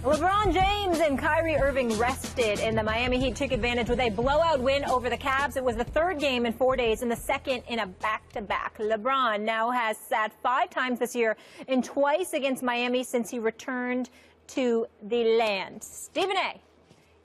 LeBron James and Kyrie Irving rested, and the Miami Heat took advantage with a blowout win over the Cavs. It was the third game in 4 days and the second in a back-to-back. LeBron now has sat 5 times this year and twice against Miami since he returned to the land. Stephen A.,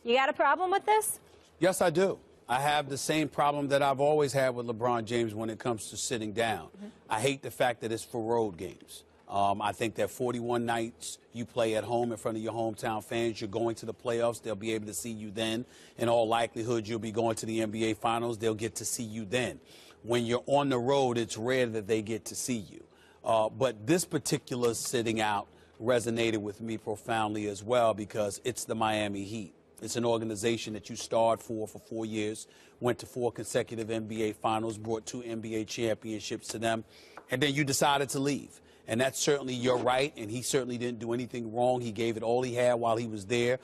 you got a problem with this? Yes, I do. I have the same problem that I've always had with LeBron James when it comes to sitting down. I hate the fact that it's for road games. I think that 41 nights you play at home in front of your hometown fans, you're going to the playoffs. They'll be able to see you then. In all likelihood, you'll be going to the NBA Finals. They'll get to see you then. When you're on the road, it's rare that they get to see you. But this particular sitting out resonated with me profoundly as well because it's the Miami Heat. It's an organization that you starred for 4 years, went to 4 consecutive NBA Finals, brought 2 NBA championships to them, and then you decided to leave. And that's certainly your right, and he certainly didn't do anything wrong. He gave it all he had while he was there.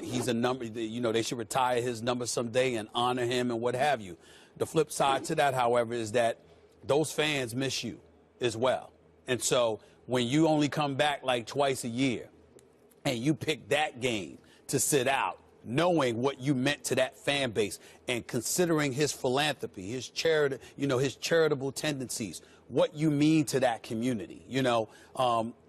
He's a number, you know, they should retire his number someday and honor him and what have you. The flip side to that, however, is that those fans miss you as well. And so when you only come back like twice a year and you pick that game to sit out, knowing what you meant to that fan base and considering his philanthropy, his charitable tendencies, what you mean to that community,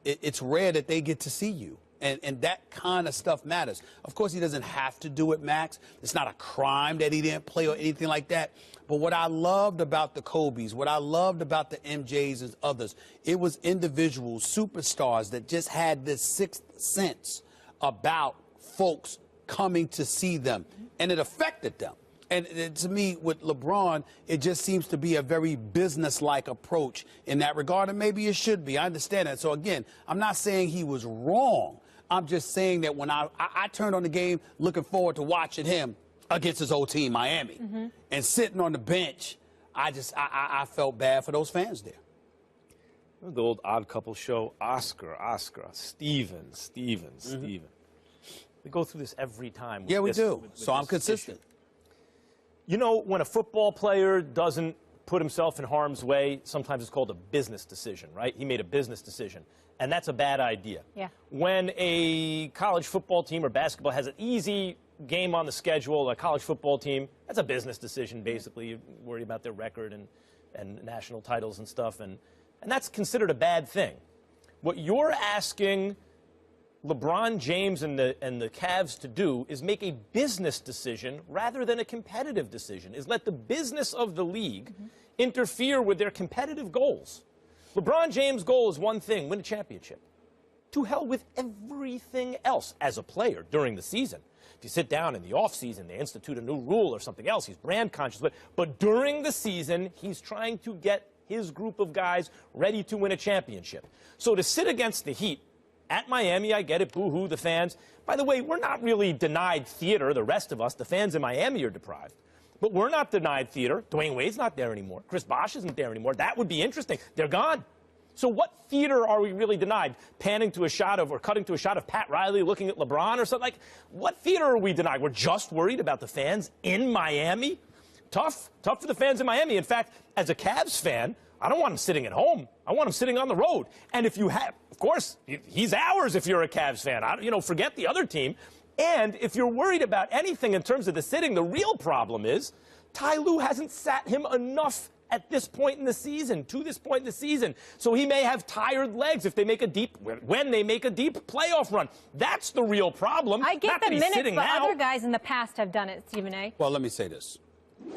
it's rare that they get to see you. And that kind of stuff matters. Of course, he doesn't have to do it, Max. It's not a crime that he didn't play or anything like that. But what I loved about the Kobes, what I loved about the MJs and others, it was individuals, superstars that just had this sixth sense about folks coming to see them, and it affected them. And to me, with LeBron, it just seems to be a very business-like approach in that regard, and maybe it should be. I understand that. So, again, I'm not saying he was wrong. I'm just saying that when I turned on the game looking forward to watching him against his old team, Miami, and sitting on the bench, I felt bad for those fans there. The old Odd Couple show, Oscar, Steven. We go through this every time. Yeah, we do. So I'm consistent. Issue. You know, when a football player doesn't put himself in harm's way, sometimes it's called a business decision, right? He made a business decision, and that's a bad idea. Yeah. When a college football team or basketball has an easy game on the schedule, a college football team, that's a business decision, basically. You worry about their record and national titles and stuff, and that's considered a bad thing. What you're asking LeBron James and the Cavs to do is make a business decision rather than a competitive decision, is let the business of the league interfere with their competitive goals. LeBron James' goal is one thing, win a championship. To hell with everything else as a player during the season. If you sit down in the offseason, they institute a new rule or something else, he's brand conscious. But during the season, he's trying to get his group of guys ready to win a championship. So to sit against the Heat, at Miami, I get it, boo-hoo, the fans. By the way, we're not really denied theater, the rest of us. The fans in Miami are deprived. But we're not denied theater. Dwayne Wade's not there anymore. Chris Bosh isn't there anymore. That would be interesting. They're gone. So what theater are we really denied? Panning to a shot of, or cutting to a shot of Pat Riley looking at LeBron or something? Like, what theater are we denied? We're just worried about the fans in Miami? Tough for the fans in Miami. In fact, as a Cavs fan, I don't want him sitting at home. I want him sitting on the road. And if you have, of course, he's ours if you're a Cavs fan. Forget the other team. And if you're worried about anything in terms of the sitting, the real problem is Ty Lue hasn't sat him enough at this point in the season, to this point in the season. So he may have tired legs if they make a deep, when they make a deep playoff run. That's the real problem. I get Not the minutes, but now. other guys in the past have done it, Stephen A. Well, let me say this.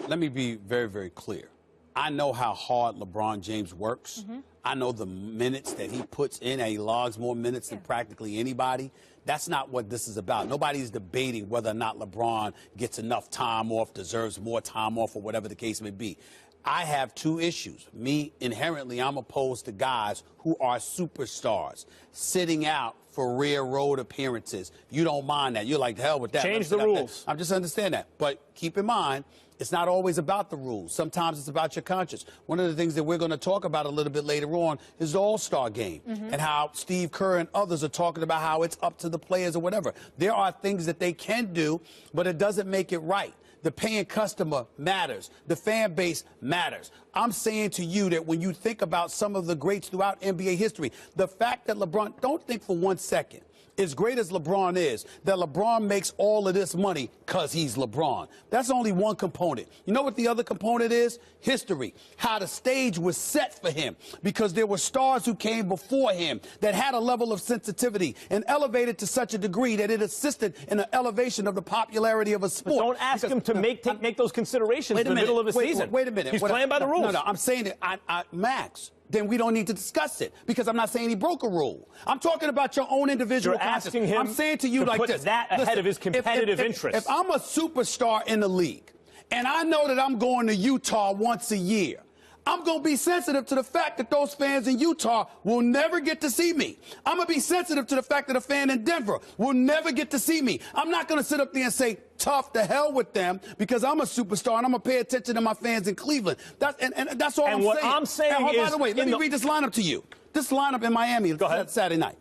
Let me be very, very clear. I know how hard LeBron James works. I know the minutes that he puts in, and he logs more minutes than practically anybody. That's not what this is about. Nobody's debating whether or not LeBron gets enough time off, deserves more time off, or whatever the case may be. I have 2 issues. Me, inherently, I'm opposed to guys who are superstars, sitting out for rare road appearances. You don't mind that. You're like, hell with that. Change the rules. I'm just understand that. But keep in mind, it's not always about the rules. Sometimes it's about your conscience. One of the things that we're going to talk about a little bit later on is the All-Star game and how Steve Kerr and others are talking about how it's up to the players or whatever. There are things that they can do, but it doesn't make it right. The paying customer matters. The fan base matters. I'm saying to you that when you think about some of the greats throughout NBA history, the fact that LeBron, don't think for 1 second as great as LeBron is, that LeBron makes all of this money because he's LeBron. That's only one component. You know what the other component is? History. How the stage was set for him, because there were stars who came before him that had a level of sensitivity and elevated to such a degree that it assisted in the elevation of the popularity of a sport. But don't ask him to make those considerations in the middle of a season. Wait a minute. He's playing by the rules. No, I'm saying that, Max, then we don't need to discuss it, because I'm not saying he broke a rule. I'm talking about your own individual conscience. You're asking him I'm saying to you to like put this. that ahead of his competitive interests. If I'm a superstar in the league and I know that I'm going to Utah once a year, I'm going to be sensitive to the fact that those fans in Utah will never get to see me. I'm going to be sensitive to the fact that a fan in Denver will never get to see me. I'm not going to sit up there and say, tough, to hell with them, because I'm a superstar and I'm going to pay attention to my fans in Cleveland. That's all I'm saying. And what I'm saying is... By the way, let me read this lineup to you. This lineup in Miami Saturday night.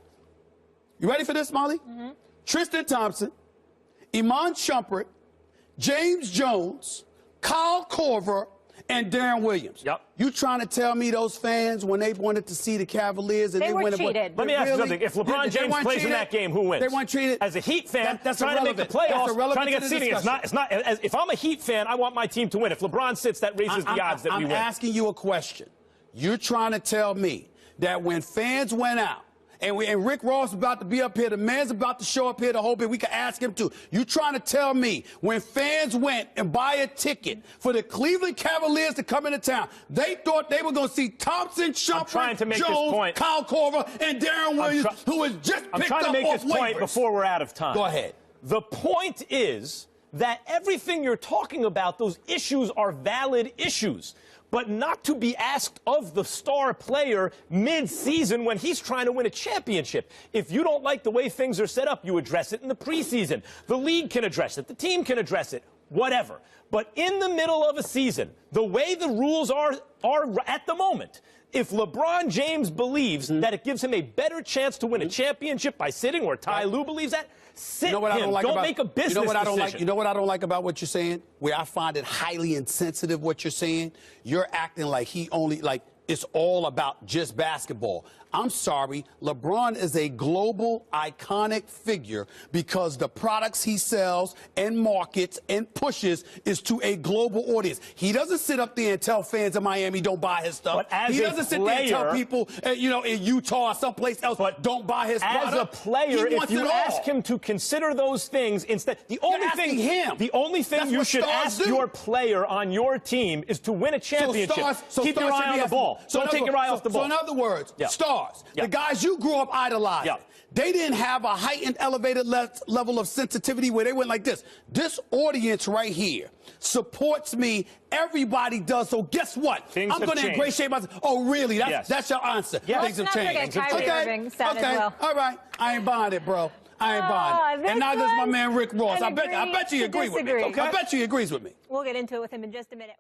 You ready for this, Molly? Mm-hmm. Tristan Thompson, Iman Shumpert, James Jones, Kyle Korver, and Darren Williams. Yep. You trying to tell me those fans, when they wanted to see the Cavaliers and they were cheated? Let me ask you something. If LeBron James plays in that game, who wins? They weren't treated. As a Heat fan, that's trying to make the playoffs, trying to get seeding. If I'm a Heat fan, I want my team to win. If LeBron sits, that raises the odds that we win. I'm asking you a question. You're trying to tell me that when fans went out, and Rick Ross is about to be up here, the man's about to show up here the whole bit, we can ask him to. You trying to tell me when fans went and buy a ticket for the Cleveland Cavaliers to come into town, they thought they were going to see Thompson, Shumpert, Jones, Kyle Korver, and Darren Williams, who was just picked up off waivers? I'm trying to make this point before we're out of time. Go ahead. The point is that everything you're talking about, those issues are valid issues, but not to be asked of the star player mid-season when he's trying to win a championship. If you don't like the way things are set up, you address it in the preseason. The league can address it. The team can address it. Whatever. But in the middle of a season, the way the rules are at the moment, if LeBron James believes that it gives him a better chance to win a championship by sitting, or Ty Lue believes that, sit him. Don't make a business decision. You know what I don't like about what you're saying? Where I find it highly insensitive what you're saying? You're acting like it's all about just basketball. I'm sorry, LeBron is a global, iconic figure because the products he sells and markets and pushes is to a global audience. He doesn't sit up there and tell fans in Miami don't buy his stuff. He doesn't sit there and tell people, in Utah or someplace else, don't buy his product. As a player, if you ask him to consider those things instead, the only thing you should ask your player on your team is to win a championship. Keep your eye on the ball. Don't take your eye off the ball. So in other words, stars, the guys you grew up idolizing, they didn't have a heightened, elevated level of sensitivity where they went like this. This audience right here supports me. Everybody does. So guess what? I'm going to ingratiate myself. Oh, really? That's your answer. Things have changed. Kyrie Irving said as well. All right. I ain't buying it, bro. I ain't buying it. And neither is my man Rick Ross. I bet you he agrees with me. Okay? I bet you he agrees with me. We'll get into it with him in just a minute.